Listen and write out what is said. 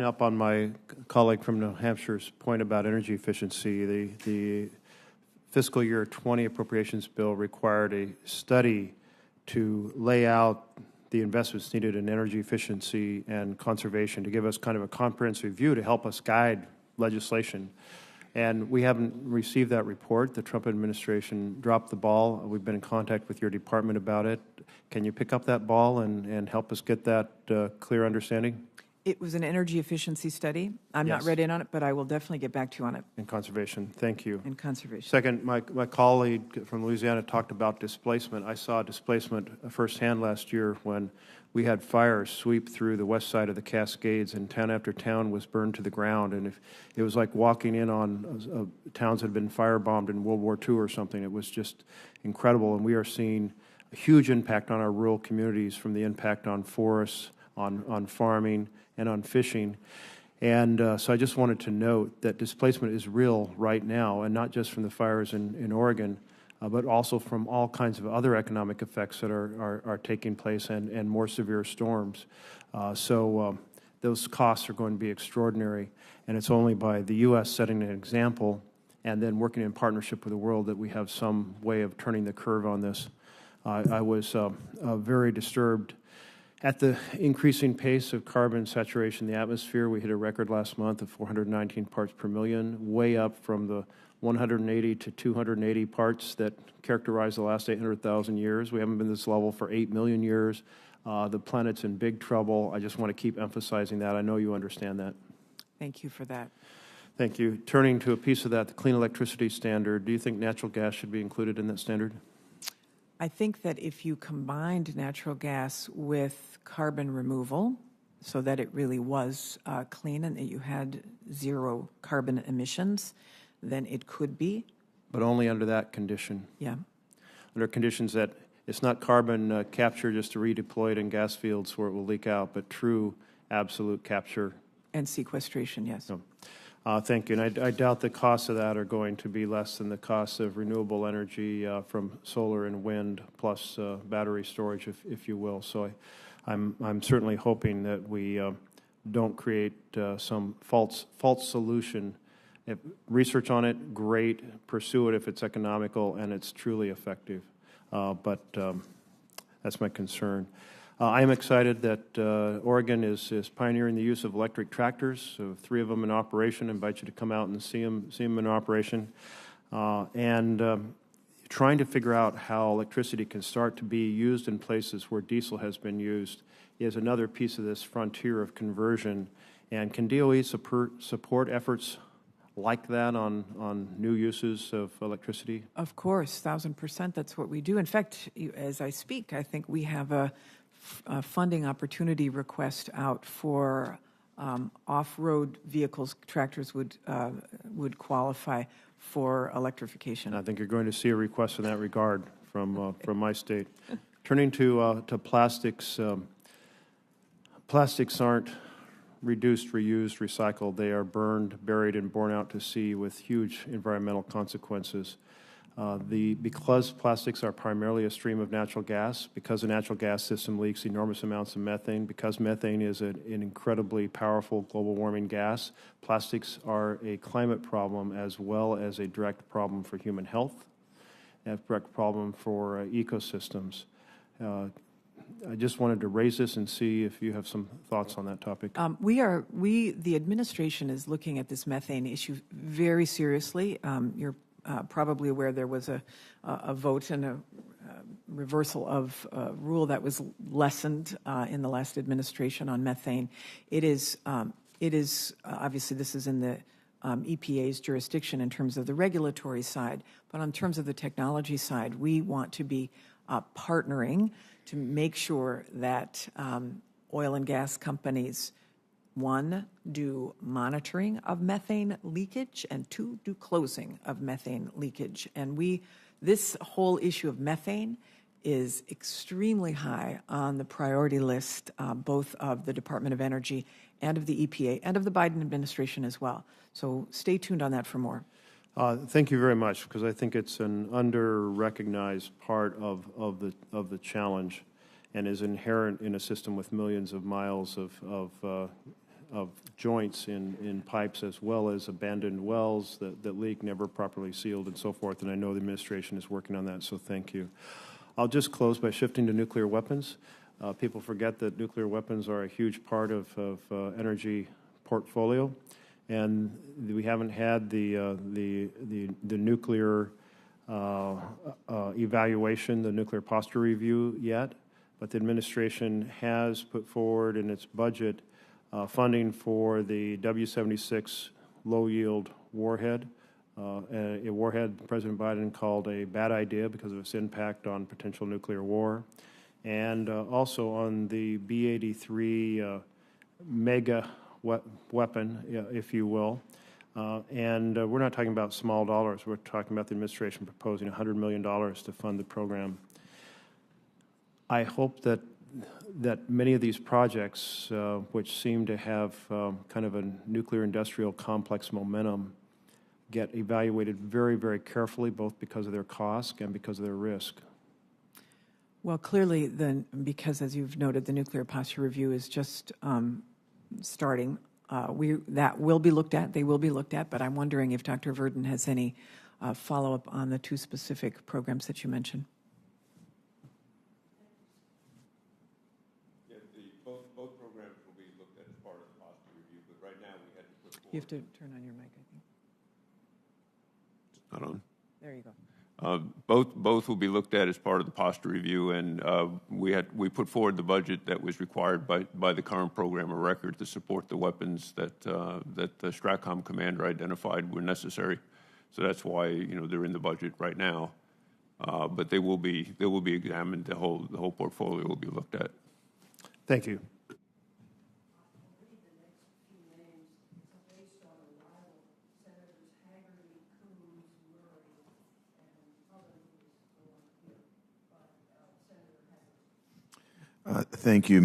Up on my colleague from New Hampshire's point about energy efficiency, the fiscal year 20 appropriations bill required a study to lay out the investments needed in energy efficiency and conservation to give us kind of a comprehensive view to help us guide legislation. And we haven't received that report. The Trump administration dropped the ball. We've been in contact with your department about it. Can you pick up that ball and help us get that clear understanding? It was an energy efficiency study. I'm not read in on it, but I will definitely get back to you on it. And conservation. Thank you. And conservation. Second, my colleague from Louisiana talked about displacement. I saw displacement firsthand last year when we had fires sweep through the west side of the Cascades, and town after town was burned to the ground. And if it was like walking in on towns that had been firebombed in World War II or something. It was just incredible. And we are seeing a huge impact on our rural communities from the impact on forests, on farming, and on fishing. And so I just wanted to note that displacement is real right now, and not just from the fires in Oregon, but also from all kinds of other economic effects that are taking place and more severe storms. So those costs are going to be extraordinary, and it's only by the U.S. setting an example and then working in partnership with the world that we have some way of turning the curve on this. I was very disturbed at the increasing pace of carbon saturation in the atmosphere. We hit a record last month of 419 parts per million, way up from the 180 to 280 parts that characterized the last 800,000 years. We haven't been this level for 8 million years. The planet's in big trouble. I just want to keep emphasizing that. I know you understand that. Thank you for that. Thank you. Turning to a piece of that, the Clean Electricity Standard, do you think natural gas should be included in that standard? I think that if you combined natural gas with carbon removal so that it really was clean and that you had zero carbon emissions, then it could be. But only under that condition. Yeah. Under conditions that it's not carbon capture just to redeploy it in gas fields where it will leak out, but true absolute capture. And sequestration, yes. No. Thank you. And I doubt the costs of that are going to be less than the costs of renewable energy from solar and wind plus battery storage, if you will. So I'm certainly hoping that we don't create some false solution. If research on it, great. Pursue it if it's economical and it's truly effective. But that's my concern. I am excited that Oregon is pioneering the use of electric tractors. So 3 of them in operation. I invite you to come out and see them in operation. And trying to figure out how electricity can start to be used in places where diesel has been used is another piece of this frontier of conversion. And can DOE support efforts like that on new uses of electricity? Of course, 1,000%. That's what we do. In fact, as I speak, I think we have a funding opportunity request out for off-road vehicles. Tractors would qualify for electrification. I think you're going to see a request in that regard from my state. Turning to plastics, plastics aren't reduced, reused, recycled. They are burned, buried, and borne out to sea with huge environmental consequences. Because plastics are primarily a stream of natural gas, because the natural gas system leaks enormous amounts of methane, because methane is an incredibly powerful global warming gas, plastics are a climate problem as well as a direct problem for human health, and a direct problem for ecosystems. I just wanted to raise this and see if you have some thoughts on that topic. The administration is looking at this methane issue very seriously. You're probably aware there was a vote and a reversal of a rule that was lessened in the last administration on methane. It is obviously this is in the EPA's jurisdiction in terms of the regulatory side, but in terms of the technology side, we want to be partnering to make sure that oil and gas companies, 1, do monitoring of methane leakage, and 2, do closing of methane leakage. And this whole issue of methane is extremely high on the priority list, both of the Department of Energy and of the EPA and of the Biden administration as well. So stay tuned on that for more. Thank you very much, because I think it's an under-recognized part of the challenge and is inherent in a system with millions of miles of of joints in pipes, as well as abandoned wells that leak, never properly sealed, and so forth. And I know the administration is working on that, so thank you. I'll just close by shifting to nuclear weapons. People forget that nuclear weapons are a huge part of energy portfolio, and we haven't had the nuclear evaluation, the nuclear posture review yet, but the administration has put forward in its budget funding for the W-76 low-yield warhead, a warhead President Biden called a bad idea because of its impact on potential nuclear war, and also on the B-83 mega weapon, if you will. And we're not talking about small dollars. We're talking about the administration proposing $100 million to fund the program. I hope that many of these projects, which seem to have kind of a nuclear industrial complex momentum, get evaluated very, very carefully, both because of their cost and because of their risk. Well, clearly, because as you've noted, the nuclear posture review is just starting. That will be looked at. They will be looked at. But I'm wondering if Dr. Verdon has any follow-up on the two specific programs that you mentioned. Yeah, both programs will be looked at as part of the posture review. But right now, we had to put forward. You have to turn on your mic, I think. It's not on. There you go. Both will be looked at as part of the posture review, and we put forward the budget that was required by the current program of record to support the weapons that the STRATCOM commander identified were necessary. So that's why they're in the budget right now, but they will be examined. The whole portfolio will be looked at. Thank you. Thank you.